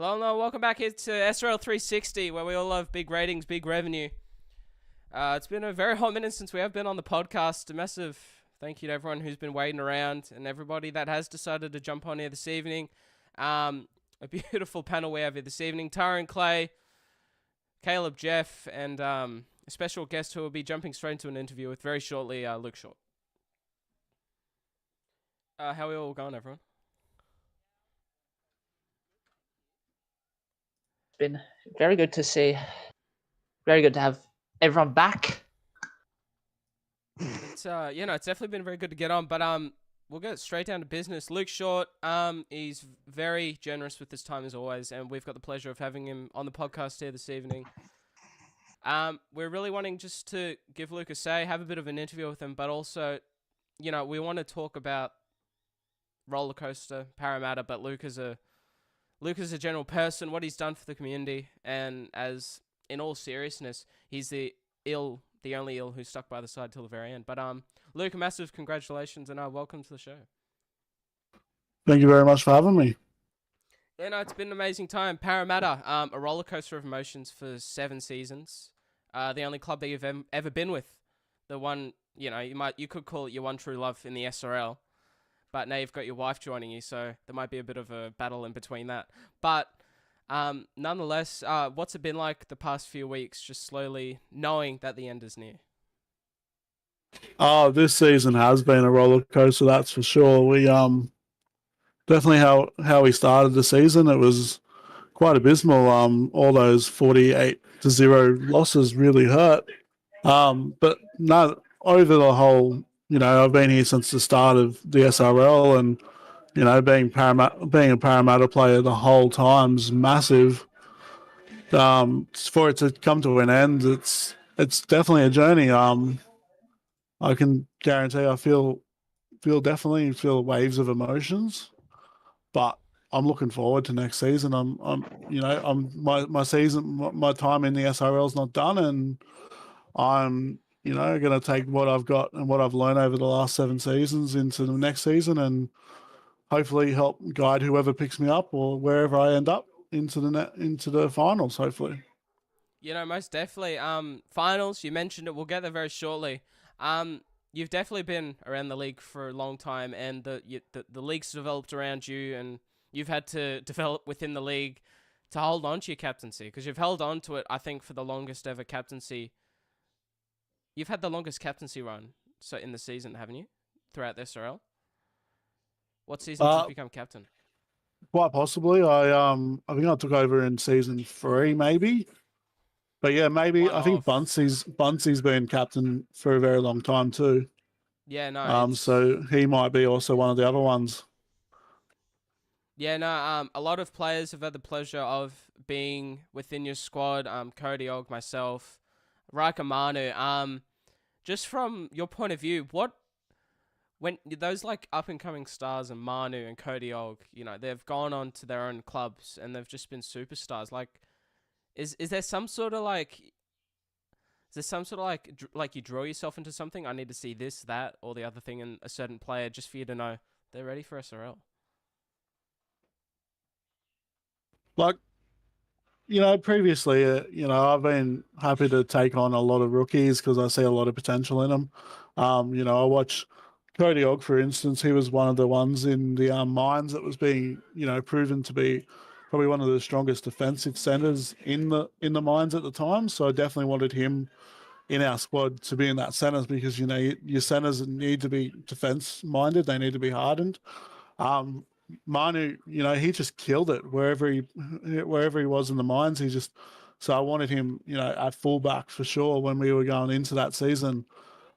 Hello, no, welcome back here to SRL360, where we all love big ratings, big revenue. It's been a very hot minute since we have been on the podcast. A massive thank you to everyone who's been waiting around and everybody that has decided to jump on here this evening. A beautiful panel we have here this evening. Tara and Clay, Caleb, Jeff, and a special guest who will be jumping straight into an interview with very shortly, Luke Short. How are we all going, everyone? Been very good to see. Very good to have everyone back. It's it's definitely been very good to get on, but we'll get straight down to business. Luke Short, he's very generous with his time as always, and we've got the pleasure of having him on the podcast here this evening. We're really wanting just to give Luke a say, have a bit of an interview with him, but also, we want to talk about roller coaster Parramatta, but Luke is a general person, what he's done for the community, and as in all seriousness, he's the only ill who stuck by the side till the very end. But Luke, a massive congratulations and welcome to the show. Thank you very much for having me. Yeah, no, it's been an amazing time. Parramatta, a roller coaster of emotions for 7 seasons. The only club that you've ever been with. The one, you could call it your one true love in the SRL. But now you've got your wife joining you, so there might be a bit of a battle in between that. But nonetheless, what's it been like the past few weeks, just slowly knowing that the end is near? Oh, this season has been a roller coaster, that's for sure. We definitely how we started the season, it was quite abysmal. All those 48-0 losses really hurt. But no, over the whole, I've been here since the start of the SRL, and being a Parramatta player the whole time's massive. For it to come to an end, it's definitely a journey. I can guarantee I feel waves of emotions, but I'm looking forward to next season. My time in the SRL is not done, and I'm going to take what I've got and what I've learned over the last 7 seasons into the next season, and hopefully help guide whoever picks me up or wherever I end up into the finals. Hopefully, most definitely. Finals, you mentioned it. We'll get there very shortly. You've definitely been around the league for a long time, and the league's developed around you, and you've had to develop within the league to hold on to your captaincy, because you've held on to it, I think, for the longest ever captaincy. You've had the longest captaincy run in the season, haven't you? Throughout the SRL? What season did you become captain? Quite possibly. I think I took over in season 3, maybe. But yeah, maybe I think Buncey's been captain for a very long time too. Yeah, no. So he might be also one of the other ones. Yeah, no. A lot of players have had the pleasure of being within your squad. Cody Og, myself, Raika Manu. Just from your point of view, when those like up and coming stars and Manu and Cody Og, they've gone on to their own clubs and they've just been superstars. Like, is there some sort of like you draw yourself into something? I need to see this, that, or the other thing in a certain player just for you to know they're ready for SRL. Like, previously, I've been happy to take on a lot of rookies because I see a lot of potential in them. I watch Cody Og, for instance. He was one of the ones in the mines that was being, proven to be probably one of the strongest defensive centers in the mines at the time. So I definitely wanted him in our squad to be in that centers because, your centers need to be defense minded. They need to be hardened. Manu, he just killed it wherever he was in the mines. So I wanted him, at fullback for sure when we were going into that season.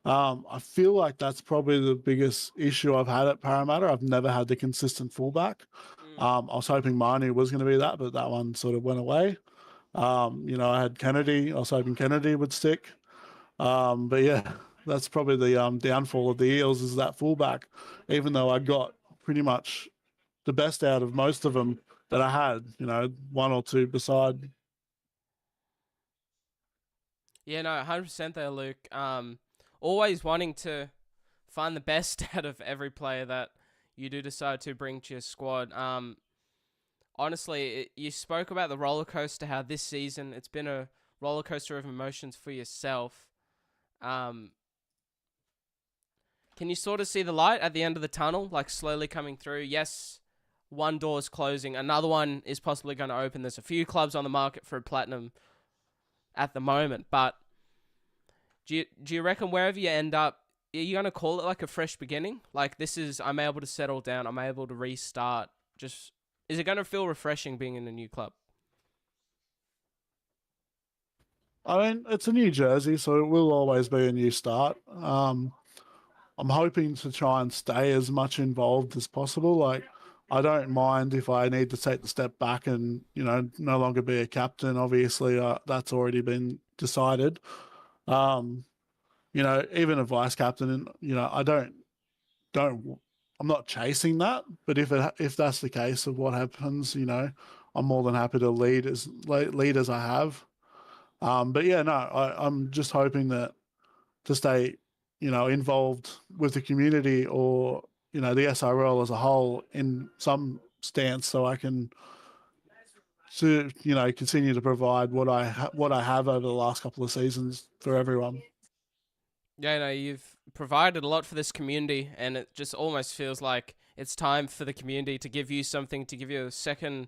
I feel like that's probably the biggest issue I've had at Parramatta. I've never had the consistent fullback. I was hoping Manu was going to be that, but that one sort of went away. I had Kennedy. I was hoping Kennedy would stick. But yeah, that's probably the downfall of the Eels is that fullback, even though I got pretty much the best out of most of them that I had, one or two beside. Yeah, no, 100% there, Luke. Always wanting to find the best out of every player that you do decide to bring to your squad. honestly, you spoke about the roller coaster, how this season it's been a roller coaster of emotions for yourself. Um, can you sort of see the light at the end of the tunnel, like slowly coming through? Yes, one door is closing, another one is possibly going to open. There's a few clubs on the market for a platinum at the moment, but do you reckon wherever you end up, are you going to call it like a fresh beginning? Like this is, I'm able to settle down, I'm able to restart. Just, is it going to feel refreshing being in a new club? I mean, it's a new jersey, so it will always be a new start. I'm hoping to try and stay as much involved as possible. Like, I don't mind if I need to take the step back and, no longer be a captain. Obviously, that's already been decided. Even a vice captain, and I don't, I'm not chasing that. But if that's the case of what happens, I'm more than happy to lead as I have. But yeah, no, I'm just hoping that to stay, involved with the community or, the SRL as a whole in some stance so I can continue to provide what I have over the last couple of seasons for everyone. Yeah, no, you've provided a lot for this community, and it just almost feels like it's time for the community to give you something, to give you a second,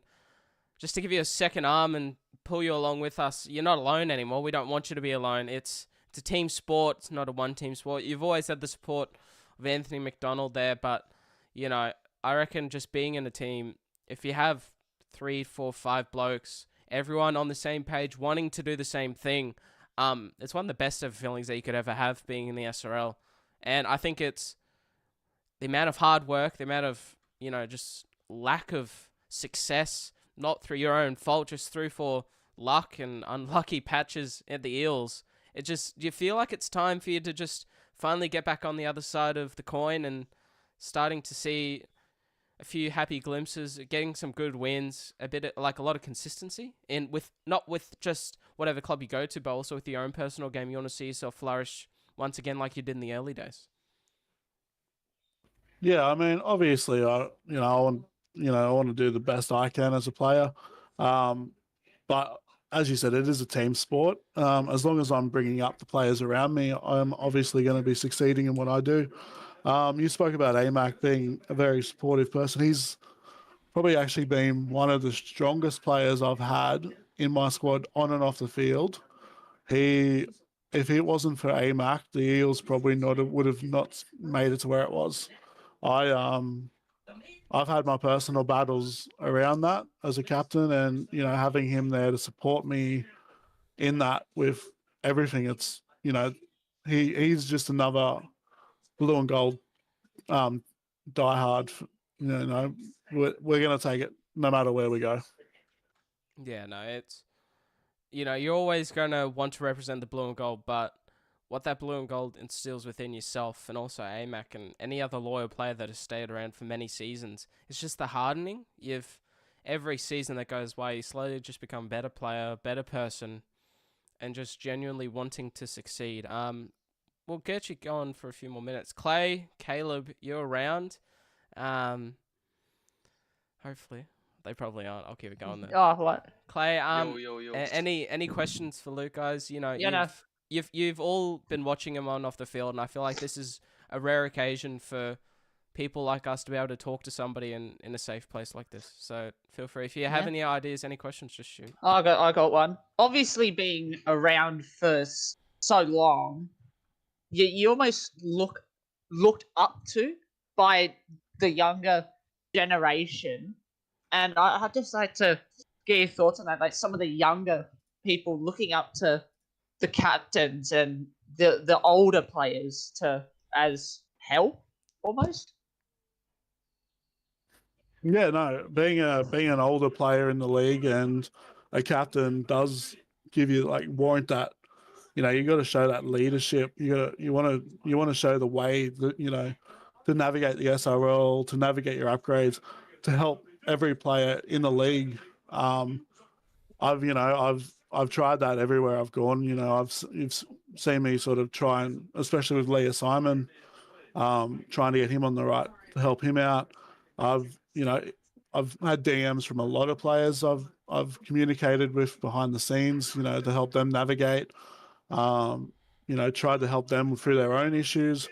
just to give you a second arm and pull you along with us. You're not alone anymore. We don't want you to be alone. It's a team sport. It's not a one-team sport. You've always had the support of Anthony McDonald there, but, I reckon just being in a team, if you have 3, 4, 5 blokes, everyone on the same page, wanting to do the same thing, it's one of the best of feelings that you could ever have being in the SRL. And I think it's the amount of hard work, the amount of, just lack of success, not through your own fault, just through for luck and unlucky patches at the Eels. It just, you feel like it's time for you to just finally get back on the other side of the coin and starting to see a few happy glimpses, getting some good wins, a bit of, like a lot of consistency, and with not with just whatever club you go to, but also with your own personal game. You want to see yourself flourish once again, like you did in the early days. Yeah, I mean, obviously, I want to do the best I can as a player, but as you said, it is a team sport. As long as I'm bringing up the players around me, I'm obviously going to be succeeding in what I do. You spoke about AMAC being a very supportive person. He's probably actually been one of the strongest players I've had in my squad on and off the field. He, if it wasn't for AMAC, the Eels probably would have not made it to where it was. I've had my personal battles around that as a captain, and having him there to support me in that with everything. It's he's just another blue and gold diehard. We're gonna take it no matter where we go. Yeah, no, it's, you're always going to want to represent the blue and gold, but what that blue and gold instills within yourself and also AMAC and any other loyal player that has stayed around for many seasons, it's just the hardening. Every season that goes by, you slowly just become a better player, better person, and just genuinely wanting to succeed. We'll get you going for a few more minutes. Clay, Caleb, you're around. Hopefully. They probably aren't. I'll keep it going then. Oh, what? Clay, Yo. any questions for Luke, guys? Yeah, no. You've all been watching him on off the field, and I feel like this is a rare occasion for people like us to be able to talk to somebody in a safe place like this. So feel free. If you have any ideas, any questions, just shoot. I got one. Obviously, being around for so long, you almost looked up to by the younger generation, and I'd just like to get your thoughts on that. Like some of the younger people looking up to the captains and the older players to as help almost. Yeah, no, being an older player in the league and a captain does give you warrant that. You got to show that leadership. You want to show the way that to navigate the SRL, to navigate your upgrades, to help every player in the league. I've tried that everywhere I've gone. You've seen me sort of try and, especially with Leah Simon, trying to get him on the right to help him out. I've I've had DMs from a lot of players I've communicated with behind the scenes, you know, to help them navigate. You know, tried to help them through their own issues,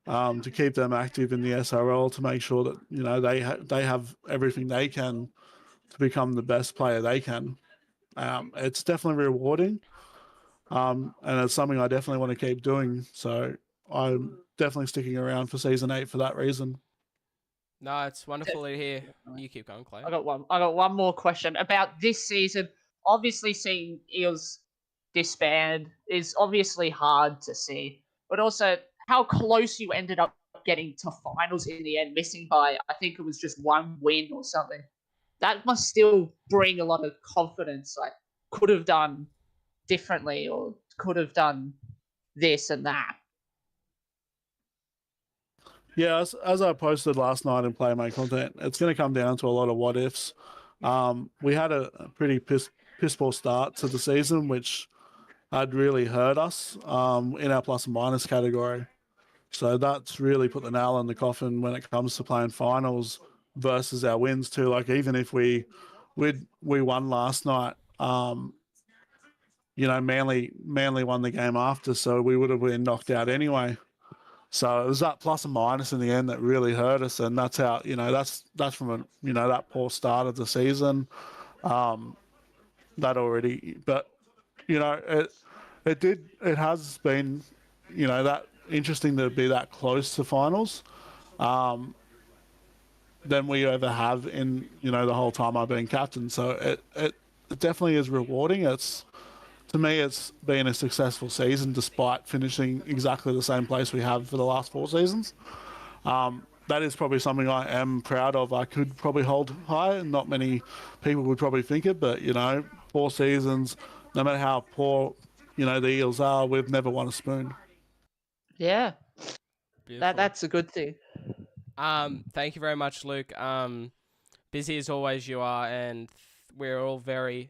to keep them active in the SRL, to make sure that, you know, they have everything they can to become the best player they can. It's definitely rewarding, and it's something I definitely want to keep doing. So I'm definitely sticking around for season 8 for that reason. No, it's wonderful to hear. You keep going, Clay. I got one more question about this season. Obviously, seeing Eels disband is obviously hard to see, but also how close you ended up getting to finals in the end, missing by, I think it was just one win or something. That must still bring a lot of confidence. Like, could have done differently, or could have done this and that. Yeah, as I posted last night in Play My Content, it's going to come down to a lot of what ifs. We had a pretty piss poor start to the season, which had really hurt us in our plus and minus category. So that's really put the nail in the coffin when it comes to playing finals versus our wins too. Like, even if we won last night, you know, Manly won the game after, so we would have been knocked out anyway. So it was that plus and minus in the end that really hurt us, and that's how, you know, that's from a, you know, that poor start of the season. That already, but you know, it has been, you know, that interesting to be that close to finals, than we ever have in, you know, the whole time I've been captain. So it definitely is rewarding. To me, it's been a successful season despite finishing exactly the same place we have for the last 4 seasons. That is probably something I am proud of. I could probably hold high, and not many people would probably think it, but, you know, 4 seasons, no matter how poor, you know, the Eels are, we've never won a spoon. Yeah, Beautiful. that's a good thing. Thank you very much, Luke. Busy as always you are, and we're all very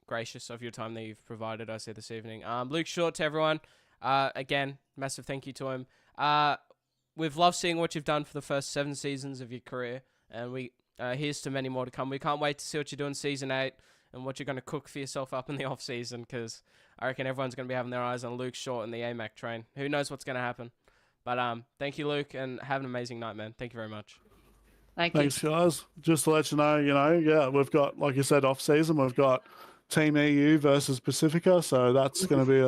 gracious of your time that you've provided us here this evening. Luke Short, to everyone, again, massive thank you to him. We've loved seeing what you've done for the first 7 seasons of your career, and here's to many more to come. We can't wait to see what you do in season 8 and what you're going to cook for yourself up in the off season, because I reckon everyone's going to be having their eyes on Luke Short and the AMAC train. Who knows what's going to happen? But thank you, Luke, and have an amazing night, man. Thank you very much. Thanks, guys. Just to let you know, yeah, we've got, like you said, off season, we've got Team EU versus Pacifica, so that's going to be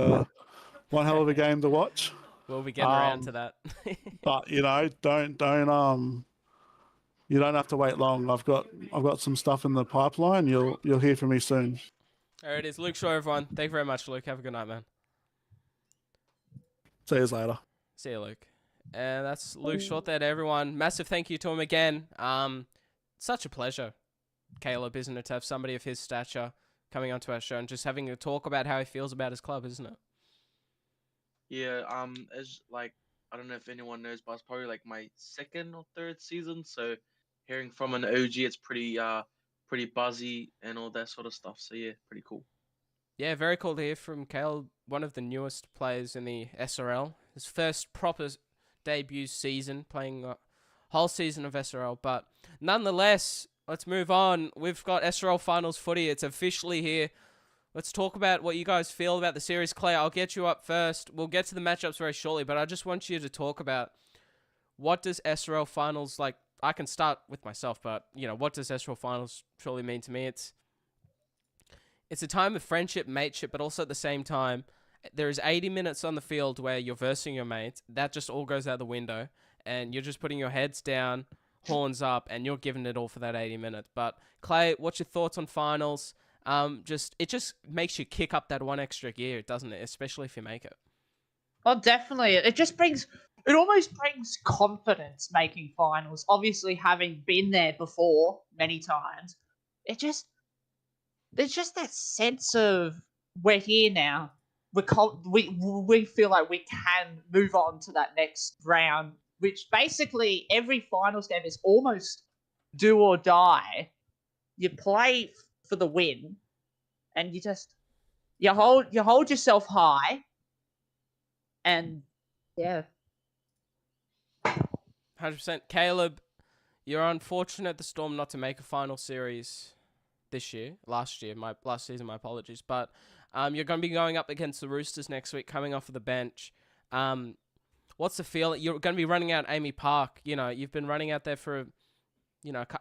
one hell of a game to watch. We'll be getting around to that. But, you know, you don't have to wait long. I've got some stuff in the pipeline. You'll hear from me soon. There it is. Luke Shaw, everyone. Thank you very much, Luke. Have a good night, man. See you later. See you, Luke. And that's Luke Short there to everyone. Massive thank you to him again. Such a pleasure, Caleb, isn't it, to have somebody of his stature coming onto our show and just having a talk about how he feels about his club, isn't it? Yeah, as like, I don't know if anyone knows, but it's probably like my 2nd or 3rd season. So hearing from an OG, it's pretty buzzy and all that sort of stuff. So yeah, pretty cool. Yeah, very cool to hear from Caleb, one of the newest players in the SRL. His first proper debut season, playing a whole season of SRL. But nonetheless, let's move on. We've got SRL Finals footy. It's officially here. Let's talk about what you guys feel about the series. Clay, I'll get you up first. We'll get to the matchups very shortly, but I just want you to talk about what does SRL Finals, like, I can start with myself, but, you know, what does SRL Finals truly mean to me? It's a time of friendship, mateship, but also at the same time, there is 80 minutes on the field where you're versing your mates. That just all goes out the window, and you're just putting your heads down, horns up, and you're giving it all for that 80 minutes. But, Clay, what's your thoughts on finals? It just makes you kick up that one extra gear, doesn't it? Especially if you make it. Oh, definitely. It almost brings confidence making finals. Obviously, having been there before many times, there's just that sense of we're here now. We feel like we can move on to that next round, which basically every finals game is almost do or die. You play for the win, and you hold yourself high, and yeah. 100%. Caleb, you're unfortunate the Storm not to make a final series this year. Last season, my apologies. But you're going to be going up against the Roosters next week, coming off of the bench. What's the feel? You're going to be running out Amy Park. You know, you've been running out there for,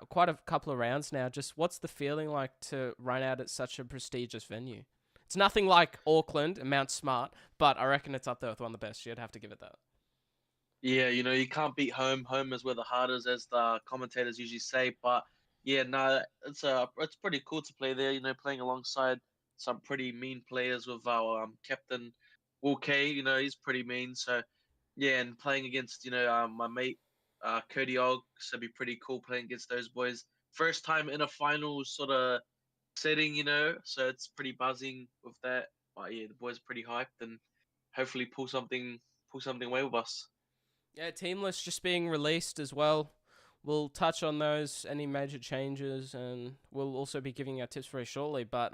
quite a couple of rounds now. Just what's the feeling like to run out at such a prestigious venue? It's nothing like Auckland and Mount Smart, but I reckon it's up there with one of the best. You'd have to give it that. Yeah, you can't beat home. Home is where the heart is, as the commentators usually say. But yeah, no, it's pretty cool to play there. Playing alongside some pretty mean players with our captain Will Kay. He's pretty mean. So yeah, and playing against my mate Cody Og, so it'd be pretty cool playing against those boys. First time in a final sort of setting, so it's pretty buzzing with that. But yeah, the boys are pretty hyped and hopefully pull something away with us. Yeah, team list just being released as well. We'll touch on those, any major changes, and we'll also be giving our tips very shortly. But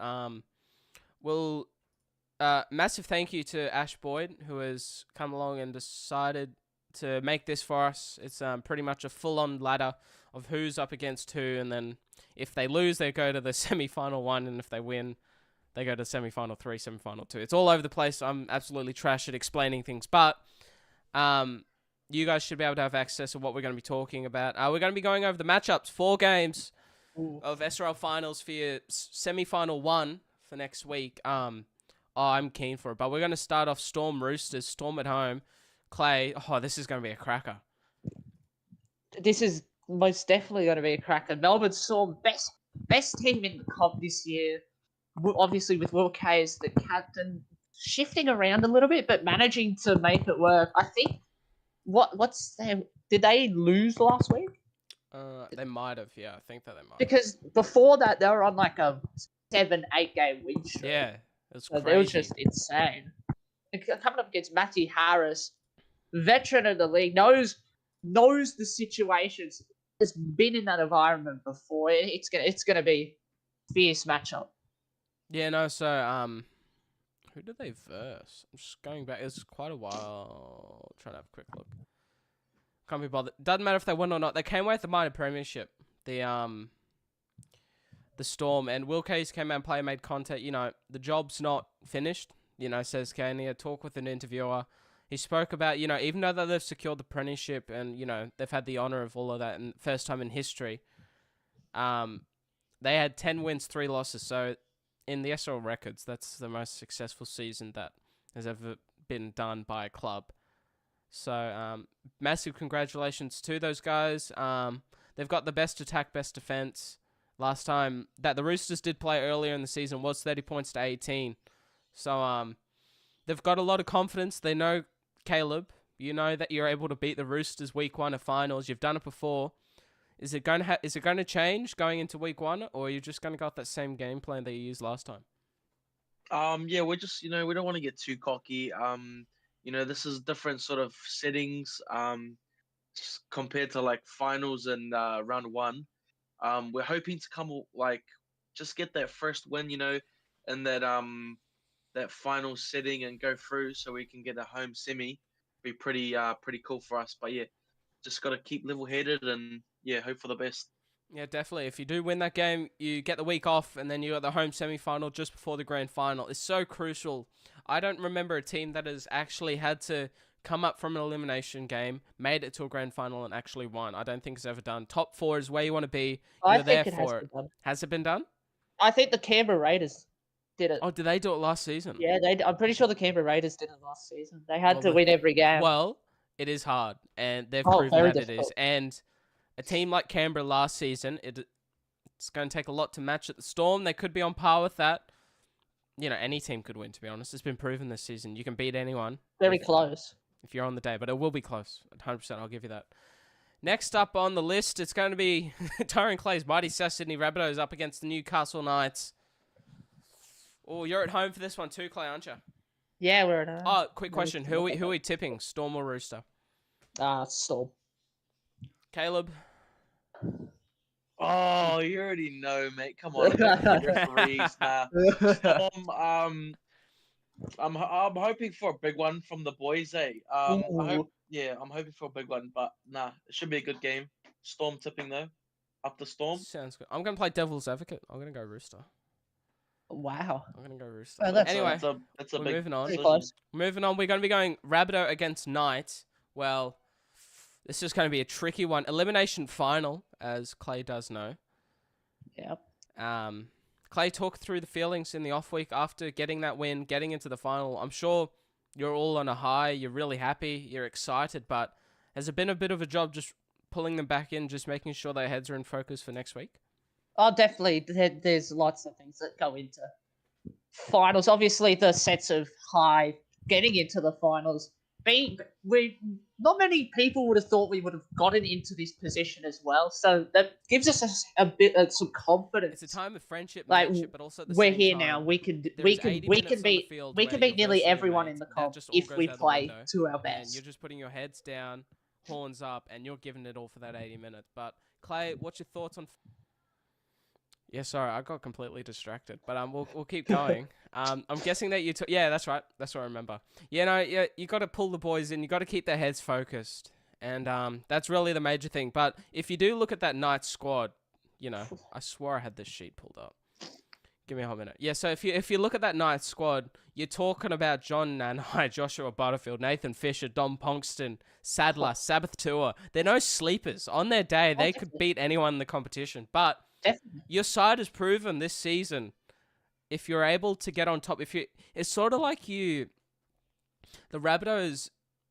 massive thank you to Ash Boyd, who has come along and decided to make this for us. It's pretty much a full-on ladder of who's up against who, and then if they lose, they go to the semi-final 1, and if they win, they go to semi-final 3, semi-final 2. It's all over the place. I'm absolutely trash at explaining things, but you guys should be able to have access to what we're going to be talking about. We're going to be going over the matchups, 4 games of SRL finals for your semi-final 1 for next week. I'm keen for it, but we're going to start off Storm Roosters, Storm at home. Clay, this is going to be a cracker. This is most definitely going to be a cracker. Melbourne Storm, best team in the comp this year. Obviously, with Will Kay as the captain, shifting around a little bit, but managing to make it work. I think. Did they lose last week? They might have. Yeah, I think that they might. Because before that, they were on like a 7-8 game win streak. Yeah, it was crazy. It was just insane. Coming up against Matthew Harris, veteran of the league, knows the situations, has been in that environment before. It's gonna be a fierce matchup. Yeah, no. So who did they verse? I'm just going back. It's quite a while. Trying to have a quick look. Can't be bothered. Doesn't matter if they won or not. They came away with the minor premiership. The Storm, and Will Kay's came out and play, made contact. The job's not finished. Says Kane. He had talk with an interviewer. He spoke about, even though that they've secured the premiership and, they've had the honour of all of that and first time in history, they had 10 wins, 3 losses. So in the SRL records, that's the most successful season that has ever been done by a club. So massive congratulations to those guys. They've got the best attack, best defense. Last time that the Roosters did play earlier in the season was 30 points to 18. So they've got a lot of confidence. They know Caleb. You know that you're able to beat the Roosters week 1 of finals. You've done it before. Is it going to change going into week 1, or are you just going to go that same game plan that you used last time? Yeah, we're just we don't want to get too cocky. This is different sort of settings. Compared to like finals and round 1. We're hoping to come just get that first win, in that final setting and go through so we can get a home semi. Be pretty cool for us. But yeah, just got to keep level headed and hope for the best. Yeah, definitely. If you do win that game, you get the week off, and then you got the home semi-final just before the grand final. It's so crucial. I don't remember a team that has actually had to come up from an elimination game, made it to a grand final, and actually won. I don't think it's ever done. Top 4 is where you want to be. You're there for it. Has it been done? I think the Canberra Raiders did it. Oh, did they do it last season? Yeah, I'm pretty sure the Canberra Raiders did it last season. They had to win every game. Well, it is hard, and they've proven that difficult. It is. And a team like Canberra last season, it's going to take a lot to match at the Storm. They could be on par with that. Any team could win, to be honest. It's been proven this season. You can beat anyone. Very close. If you're on the day, but it will be close. 100%, I'll give you that. Next up on the list, it's going to be Tyrone Clay's mighty South Sydney Rabbitohs up against the Newcastle Knights. Oh, you're at home for this one too, Clay, aren't you? Yeah, we're at home. Oh, quick question. Who are we tipping, Storm or Rooster? Storm. Caleb? Oh, you already know, mate. Come on, referees. Storm, I'm hoping for a big one from the boys, eh? I'm hoping for a big one, but it should be a good game. Storm tipping though. Up the Storm. Sounds good. I'm gonna play devil's advocate. I'm gonna go Rooster. Wow. I'm gonna go Rooster. Oh, that's Anyway, That's a we're big moving on. pretty decision. close. Moving on, we're going to be going Rabbitoh against Knight. Well, this is going to be a tricky one. Elimination final, as Clay does know. Yep. Clay, talk through the feelings in the off week after getting that win, getting into the final. I'm sure you're all on a high. You're really happy. You're excited, but has it been a bit of a job just pulling them back in, just making sure their heads are in focus for next week? Oh, definitely. There's lots of things that go into finals. Obviously, the sense of high getting into the finals. Not many people would have thought we would have gotten into this position as well. So that gives us a bit of some confidence. It's a time of friendship, Like, mateship, but also at the we're same here time, now. We can there we is can 80 we minutes can on the beat field we where can you're beat nearly versing your everyone mates. in the That comp just all if goes we out the play window. to our And best. you're just putting your heads down, horns up, and you're giving it all for that 80 minutes. But Clay, what's your thoughts on? Yeah, sorry, I got completely distracted. But we'll keep going. I'm guessing that you. Yeah, that's right. That's what I remember. Yeah, no, yeah, you got to pull the boys in. You got to keep their heads focused, and that's really the major thing. But if you do look at that Knight squad, you know, I swore I had this sheet pulled up. Give me a whole minute. Yeah, so if you look at that Knight squad, you're talking about John Nanai, Joshua Butterfield, Nathan Fisher, Dom Ponkston, Sadler, Sabbath Tour. They're no sleepers. On their day, they could beat anyone in the competition. But Definitely. your side has proven this season, if you're able to get on top, it's sort of like the Rabbitohs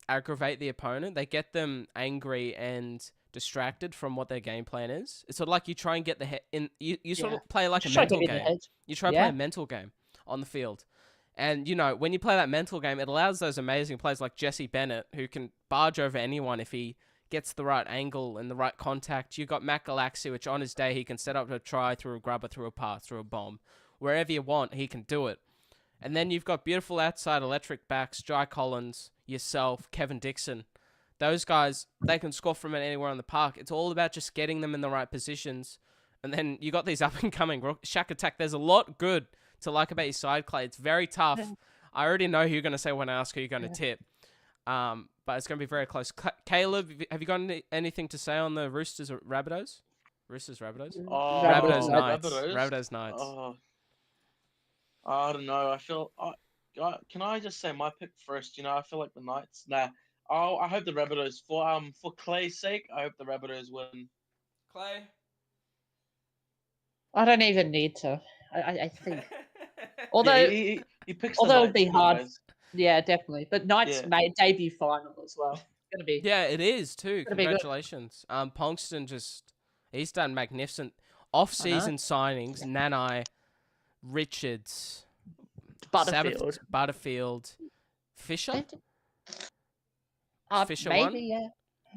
aggravate the opponent. They get them angry and distracted from what their game plan is. It's sort of like you try and get the head in. You sort of play like a Just try to mental get in the game. head. You try to play a mental game on the field. And, you know, when you play that mental game, it allows those amazing players like Jesse Bennett, who can barge over anyone if he gets the right angle and the right contact. You got Matt Galaxy, which on his day, he can set up a try through a grubber, through a pass, through a bomb. Wherever you want, he can do it. And then you've got beautiful outside electric backs, Jai Collins, yourself, Kevin Dixon. Those guys, they can score from anywhere on the park. It's all about just getting them in the right positions. And then you got these up-and-coming Shack Attack. There's a lot good to like about your side, Clay. It's very tough. I already know who you're going to say when I ask who you're going to tip. But it's going to be very close. Caleb, have you got anything to say on the Roosters or Rabbitohs? Roosters, Rabbitohs? Oh, Rabbitohs Knights. Rabbitohs? Rabbitohs Knights. Oh, I don't know. Can I just say my pick first? You know, I feel like the Knights. Nah. Oh, I hope the Rabbitohs for Clay's sake. I hope the Rabbitohs win. Clay? I don't even need to. I think. Yeah, Although he picks the although it'd be Knights hard. anyways. Yeah, definitely. But Knights Yeah. made debut final as well. It's gonna be. Yeah, it is too. Gonna be good. Congratulations. Ponkston he's done magnificent off-season signings. Nanai, Richards, Butterfield. Butterfield, Fisher. Fisher maybe, won? yeah.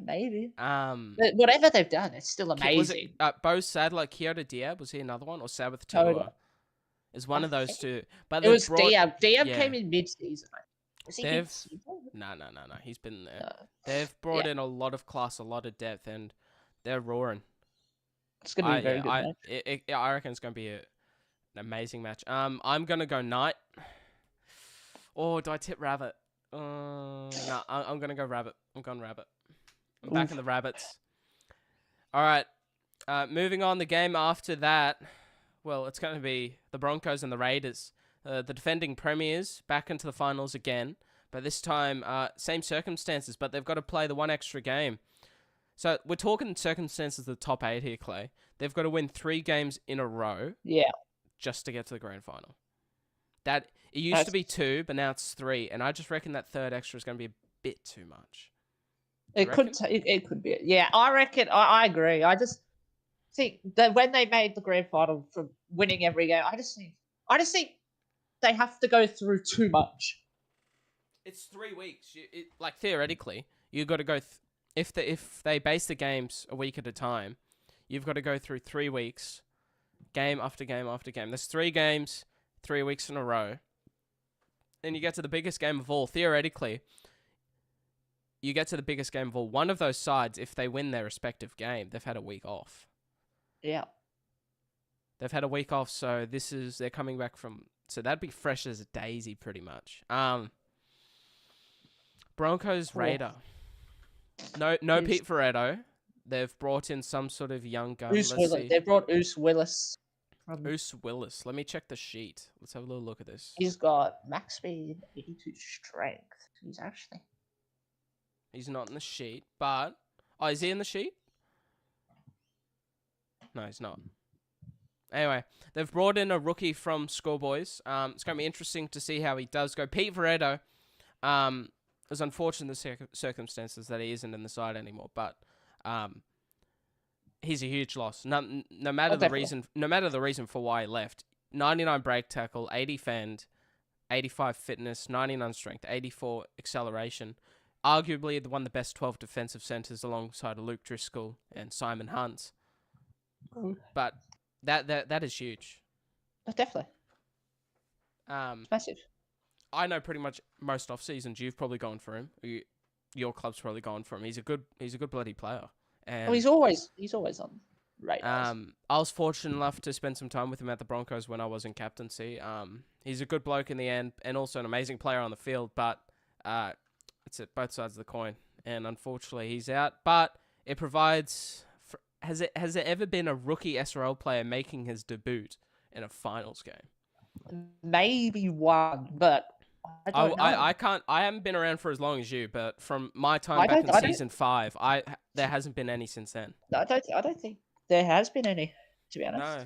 Maybe. But Whatever they've done, it's still was amazing. it Bo Sadler, Kyoto Diab? Was he another one, or Sabbath Toda. Tour? Is one I of those think two. But It was brought, Diab. Diab yeah. came in mid-season. Was he They've- mid-season? No. He's been there. No. They've brought in a lot of class, a lot of depth, and they're roaring. It's gonna be a very good match. I reckon it's gonna be an amazing match. I'm gonna go Knight. Or do I tip Rabbit? No, I'm gonna go Rabbit. I'm going Rabbit. I'm back in the Rabbits. All right. Moving on, the game after that. Well, it's going to be the Broncos and the Raiders, the defending premiers, back into the finals again. But this time, same circumstances, but they've got to play the one extra game. So we're talking circumstances of the top 8 here, Clay. They've got to win 3 games in a row Yeah. just to get to the grand final. It used to be 2, but now it's 3, and I just reckon that third extra is going to be a bit too much. It could be. Yeah, I reckon. I agree. I just think that when they made the grand final from winning every game, I just think they have to go through too much. It's 3 weeks. Like theoretically, you got to go. If they base the games a week at a time, you've got to go through 3 weeks, game after game after game. There's 3 games, 3 weeks in a row. Then you get to the biggest game of all. Theoretically, you get to the biggest game of all. One of those sides, if they win their respective game, they've had a week off. Yeah. They've had a week off, so they're coming back from. So that'd be fresh as a daisy, pretty much. Broncos Raider. No Pete Ferretto. they've brought in some sort of young gun. Oos Let's Willis. see. They brought Oos Willis. Oos Willis. Let me check the sheet. Let's have a little look at this. He's got max speed, 82 strength. He's actually. He's not in the sheet, but is he in the sheet? No, he's not. Anyway, they've brought in a rookie from Schoolboys. It's going to be interesting to see how he does go. Pete Veretto, it was unfortunate the circumstances that he isn't in the side anymore, but he's a huge loss. No matter the reason, no matter the reason for why he left. 99 break tackle, 80 fend, 85 fitness, 99 strength, 84 acceleration. Arguably one of the best 12 defensive centers alongside Luke Driscoll and Simon Hunt. But that is huge. Definitely. It's massive. I know pretty much most off seasons you've probably gone for him. Your club's probably gone for him. He's a good bloody player. And he's always on radars. I was fortunate enough to spend some time with him at the Broncos when I was in captaincy. He's a good bloke in the end, and also an amazing player on the field. But it's at both sides of the coin, and unfortunately he's out. But it provides. Has there ever been a rookie SRL player making his debut in a finals game? Maybe one, but I don't know. I can't. I haven't been around for as long as you, but from my time back in season 5, there hasn't been any since then. I don't think there has been any, to be honest. No,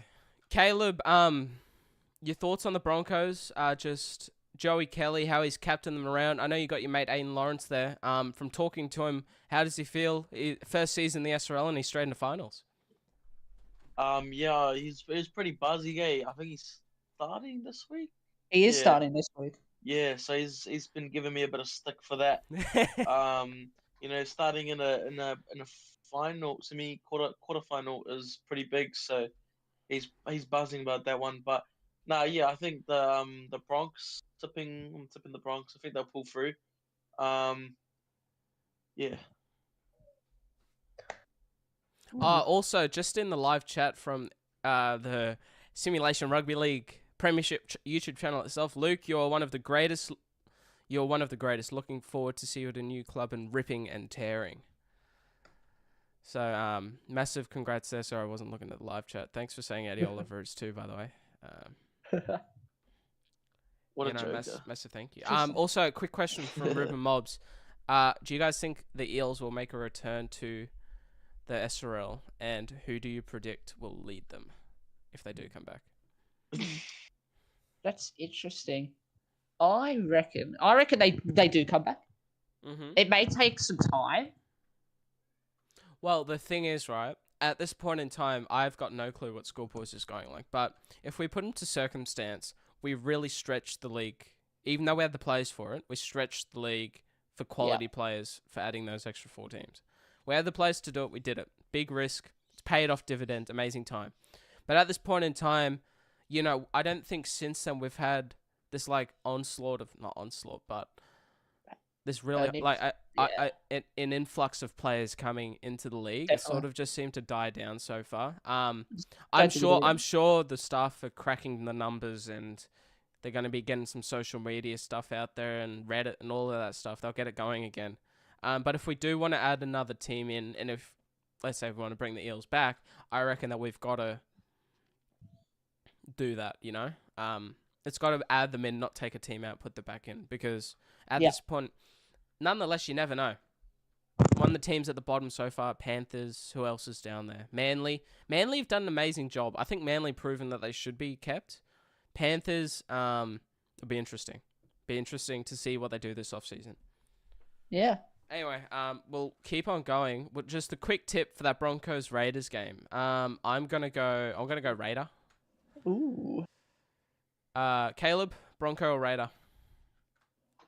Caleb. Your thoughts on the Broncos? Just Joey Kelly, how he's captained them around. I know you got your mate Aiden Lawrence there. From talking to him, how does he feel? First season in the SRL and he's straight into finals. Yeah, he's pretty buzzy. I think he's starting this week. He is starting this week. Yeah, so he's been giving me a bit of stick for that. Starting in a final quarterfinal is pretty big, so he's buzzing about that one. But no, I think the Bronx I'm tipping the Bronx. I think they'll pull through. Yeah. Also, just in the live chat from the Simulation Rugby League Premiership YouTube channel itself, Luke, you're one of the greatest. You're one of the greatest. Looking forward to see you at a new club and ripping and tearing. So, massive congrats there. Sorry, I wasn't looking at the live chat. Thanks for saying Eddie Oliver is too, by the way. What a joke. Massive thank you. Also, a quick question from Ruben Mobs. Do you guys think the Eels will make a return to the SRL, and who do you predict will lead them if they do come back? That's interesting. I reckon they do come back. Mm-hmm. It may take some time. Well, the thing is, right, at this point in time, I've got no clue what Schoolboys is going like. But if we put into circumstance, we really stretched the league. Even though we had the players for it, we stretched the league for quality players for adding those extra 4 teams. We had the players to do it. We did it. Big risk. It's paid off dividend. Amazing time. But at this point in time, I don't think since then we've had this not onslaught, but this really an influx of players coming into the league. It sort of just seemed to die down so far. I'm sure the staff are cracking the numbers and they're going to be getting some social media stuff out there and Reddit and all of that stuff. They'll get it going again. But if we do want to add another team in, and if let's say we want to bring the Eels back, I reckon that we've got to do that. It's got to add them in, not take a team out, put them back in, because at this point, nonetheless, you never know. One of the teams at the bottom so far, Panthers. Who else is down there? Manly. Manly have done an amazing job. I think Manly proven that they should be kept. Panthers, it'll be interesting. Be interesting to see what they do this offseason. Yeah. Anyway, we'll keep on going. Just a quick tip for that Broncos Raiders game. I'm gonna go Raider. Ooh. Caleb, Bronco or Raider?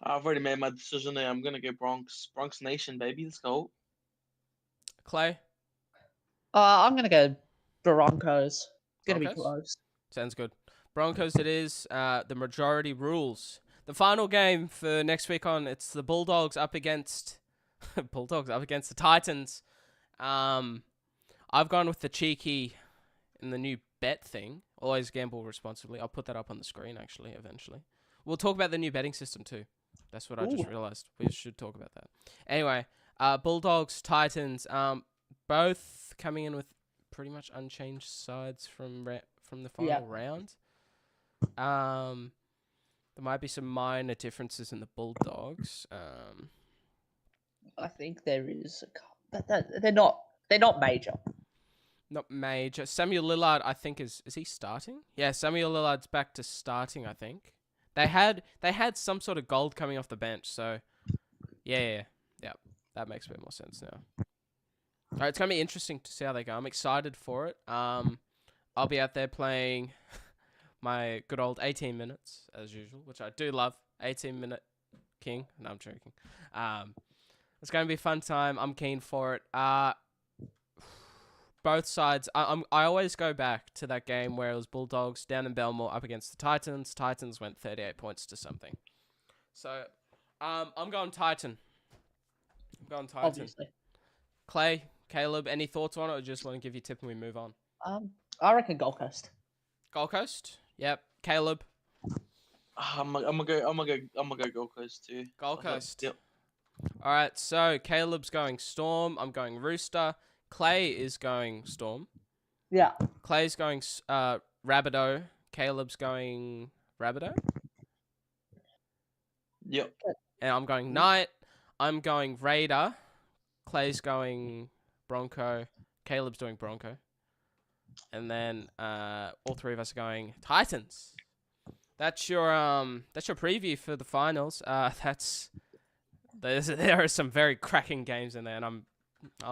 I've already made my decision there. I'm gonna go Bronx Nation, baby. Let's go. Clay? I'm gonna go Broncos. It's gonna be close. Sounds good. Broncos it is. The majority rules. The final game for next week on, it's the Bulldogs up against the Titans. I've gone with the cheeky and the new bet thing. Always gamble responsibly. I'll put that up on the screen actually eventually. We'll talk about the new betting system too. That's what I just realized. We should talk about that. Anyway, Bulldogs, Titans. both coming in with pretty much unchanged sides from the final round. There might be some minor differences in the Bulldogs. I think there is, but they're not major. Not major. Samuel Lillard, I think, is he starting? Yeah, Samuel Lillard's back to starting, I think. They had some sort of gold coming off the bench, so yeah. That makes a bit more sense now. All right, it's gonna be interesting to see how they go. I'm excited for it. I'll be out there playing my good old 18 minutes as usual, which I do love. 18-minute king. No, I'm joking. It's gonna be a fun time. I'm keen for it. Both sides. I always go back to that game where it was Bulldogs down in Belmore up against the Titans. Titans went 38 points to something. So, I'm going Titan. Obviously. Clay, Caleb, any thoughts on it, or just want to give you a tip and we move on? I reckon Gold Coast. Gold Coast. Yep. Caleb. I'm gonna go Gold Coast too. Gold Coast. Yep. All right. So Caleb's going Storm. I'm going Rooster. Clay is going Storm. Yeah. Clay's going Rabbitoh. Caleb's going Rabbitoh. Yep. And I'm going Knight. I'm going Raider. Clay's going Bronco. Caleb's doing Bronco. And then all three of us are going Titans. That's your preview for the finals. There are some very cracking games in there, and I'm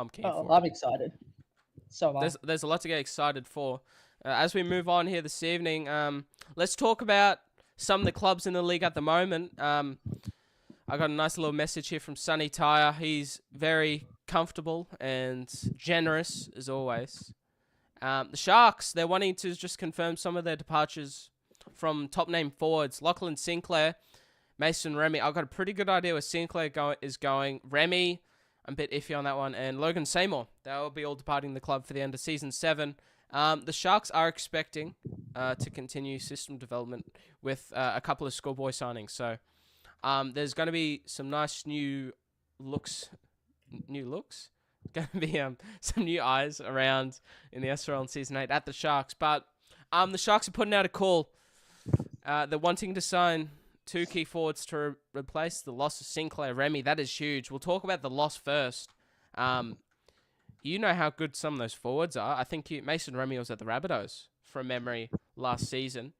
keen for it. I'm excited. So am I. There's a lot to get excited for. As we move on here this evening, let's talk about some of the clubs in the league at the moment. I got a nice little message here from Sonny Tyre. He's very comfortable and generous as always. The Sharks, they're wanting to just confirm some of their departures from top name forwards. Lachlan Sinclair, Mason Remy. I've got a pretty good idea where Sinclair is going. Remy, I'm a bit iffy on that one. And Logan Seymour. They'll be all departing the club for the end of Season 7. The Sharks are expecting to continue system development with a couple of schoolboy signings. So there's going to be some nice new looks. Going to be some new eyes around in the SRL in Season 8 at the Sharks. But the Sharks are putting out a call. They're wanting to sign 2 key forwards to replace the loss of Sinclair Remy. That is huge. We'll talk about the loss first. You know how good some of those forwards are. I think Mason Remy was at the Rabbitohs from memory last season.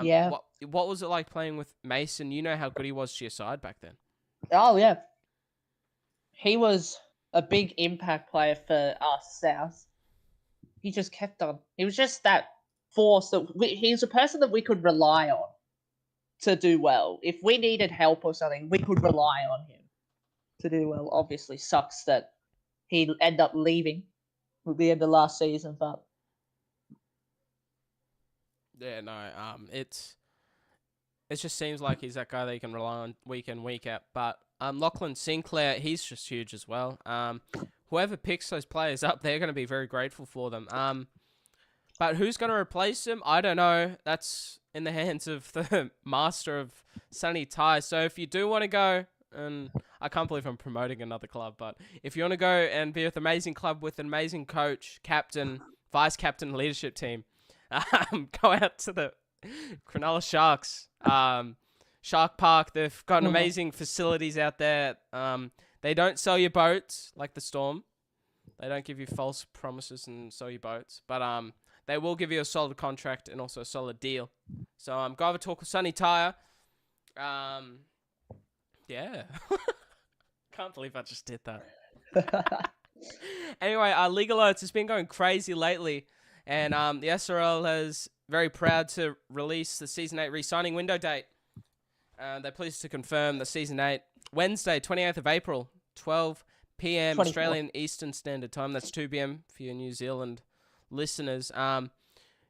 Yeah. What was it like playing with Mason? You know how good he was to your side back then. Oh, yeah. He was a big impact player for us South. He just kept on. He was just that force that he's a person that we could rely on to do well. If we needed help or something, we could rely on him to do well. Obviously, sucks that he'd end up leaving at the end of last season, but yeah, no, it just seems like he's that guy that you can rely on week in, week out. But Lachlan Sinclair, he's just huge as well. Whoever picks those players up, they're going to be very grateful for them. But who's going to replace him? I don't know. That's in the hands of the master of Sonny Tyre. So if you do want to go, and I can't believe I'm promoting another club, but if you want to go and be with an amazing club with an amazing coach, captain, vice captain, leadership team, go out to the Cronulla Sharks. Shark Park, they've got amazing facilities out there. They don't sell you boats like the Storm. They don't give you false promises and sell you boats. But they will give you a solid contract and also a solid deal. So go have a talk with Sonny Tyre. Yeah. Can't believe I just did that. Anyway, League Alerts has been going crazy lately. And the SRL is very proud to release the Season 8 re-signing window date. They're pleased to confirm the Season 8, Wednesday, 28th of April, 12 p.m. 24. Australian Eastern Standard Time. That's 2 p.m. for your New Zealand listeners.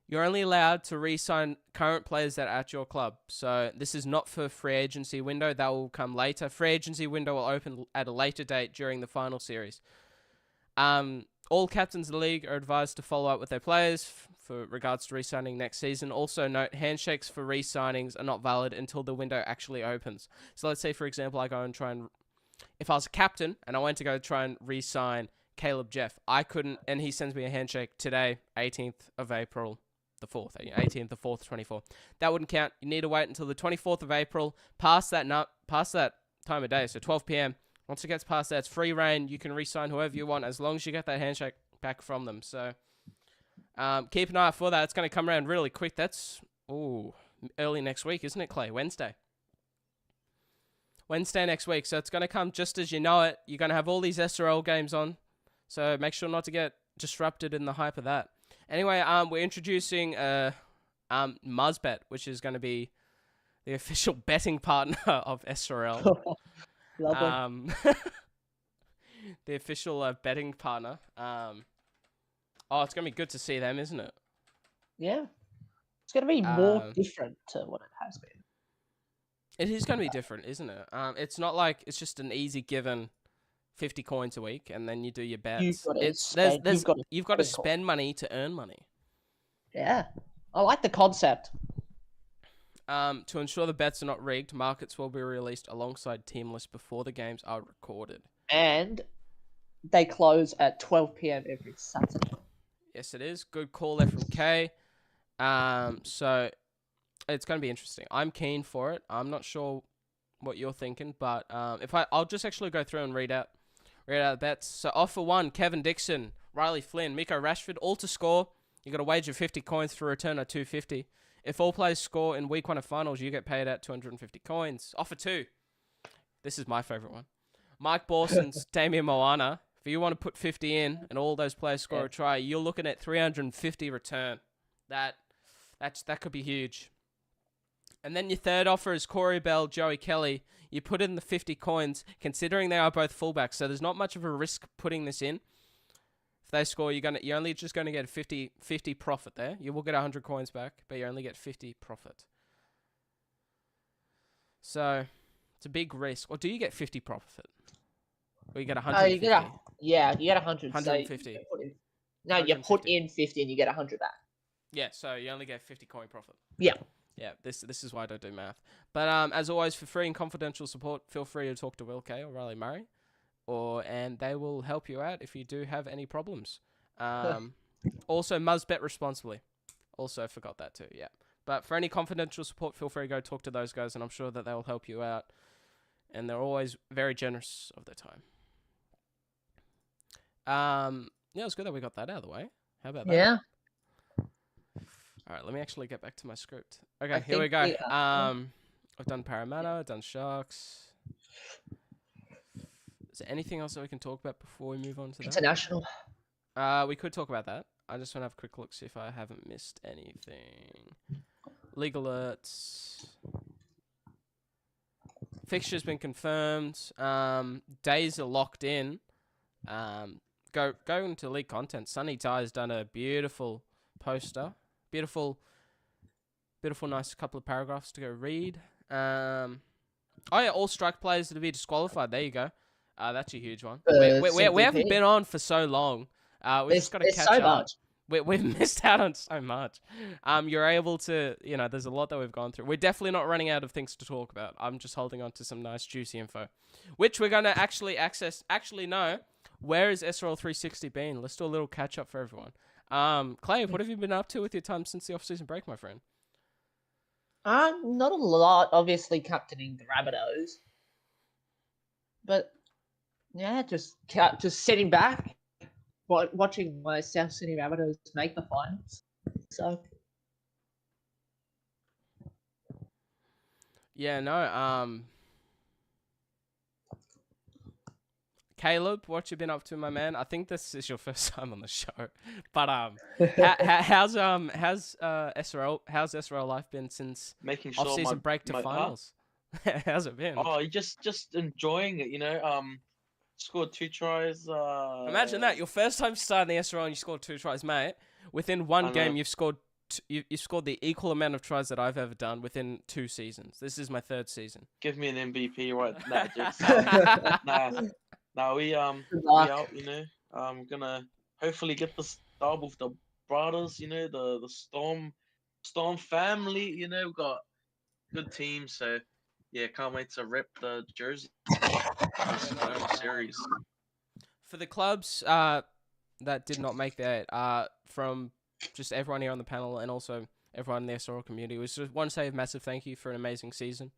You're only allowed to re-sign current players that are at your club. So this is not for free agency window. That will come later. Free agency window will open at a later date during the final series. All captains of the league are advised to follow up with their players for regards to re-signing next season. Also note, handshakes for re-signings are not valid until the window actually opens. So let's say, for example, I go and if I was a captain and I went to go try and re-sign Caleb Jeff. I couldn't, and he sends me a handshake today, 18th of April, the 4th, 18th, the 4th, 24th. That wouldn't count. You need to wait until the 24th of April, past that time of day, so 12 p.m. Once it gets past that, it's free reign. You can re-sign whoever you want as long as you get that handshake back from them. So keep an eye out for that. It's going to come around really quick. That's early next week, isn't it, Clay? Wednesday next week. So it's going to come just as you know it. You're going to have all these SRL games on. So make sure not to get disrupted in the hype of that. Anyway, we're introducing Muzbet, which is going to be the official betting partner of SRL. Lovely. The official betting partner. It's going to be good to see them, isn't it? Yeah. It's going to be more different to what it has been. It is going to be different, isn't it? It's not like it's just an easy given 50 coins a week and then you do your bets. You've got to spend money to earn money. Yeah. I like the concept. To ensure the bets are not rigged, markets will be released alongside team lists before the games are recorded. And they close at 12 p.m. every Saturday. Yes, it is. Good call there from Kay. So it's going to be interesting. I'm keen for it. I'm not sure what you're thinking, but I'll just actually go through and read out the bets. So offer 1, Kevin Dixon, Riley Flynn, Miko Rashford, all to score. You got to wager 50 coins for a return of 250. If all players score in week 1 of finals, you get paid out 250 coins. Offer 2. This is my favorite one. Mike Borson's Damian Moana. If you want to put 50 in and all those players score a try, you're looking at 350 return. That could be huge. And then your third offer is Corey Bell, Joey Kelly. You put in the 50 coins, considering they are both fullbacks, so there's not much of a risk putting this in. If they score, you're only just going to get 50 profit there. You will get 100 coins back, but you only get 50 profit. So it's a big risk. Or do you get 50 profit? Or you get 150? You get 100. 150. So you put in 50 and you get 100 back. Yeah, so you only get 50 coin profit. Yeah. Yeah, this is why I don't do math. But as always, for free and confidential support, feel free to talk to Will Kay or Riley Murray. And they will help you out if you do have any problems. Also, Muzbet responsibly. Also forgot that too, yeah. But for any confidential support, feel free to go talk to those guys, and I'm sure that they will help you out. And they're always very generous of their time. Yeah, it's good that we got that out of the way. How about that? Yeah. All right, let me actually get back to my script. Okay, here we go. I've done Parramatta, I've done Sharks. Is there anything else that we can talk about before we move on to that? International. We could talk about that. I just want to have a quick look, see if I haven't missed anything. League alerts. Fixture's been confirmed. Days are locked in. Go into league content. Sunny Ty's done a beautiful poster. Beautiful, nice couple of paragraphs to go read. All strike players to be disqualified. There you go. That's a huge one. We haven't been on for so long. We've just got to catch up. We've missed out on so much. You're able to, there's a lot that we've gone through. We're definitely not running out of things to talk about. I'm just holding on to some nice juicy info, which we're going to actually access. Actually, no. Where is SRL360 been? Let's do a little catch up for everyone. Clay, what have you been up to with your time since the off-season break, my friend? Not a lot. Obviously, captaining the Rabbitohs, but yeah, just sitting back, watching my South Sydney Rabbitohs make the finals. So yeah, no. Caleb, what you been up to, my man? I think this is your first time on the show, but how's SRL life been since making sure off-season break to finals? How's it been? Oh, you just enjoying it, Scored 2 tries. Imagine that, your first time starting the SRL and you scored 2 tries, mate. Within one game, you've scored you scored the equal amount of tries that I've ever done within 2 seasons. This is my 3rd season. Give me an MVP right now. We out, I'm gonna hopefully get this dub with the brothers, the Storm family, we've got good team, so yeah, can't wait to rep the jersey this final series. For the clubs that did not make that, from just everyone here on the panel and also everyone in the SRL community, we just want to say a massive thank you for an amazing season.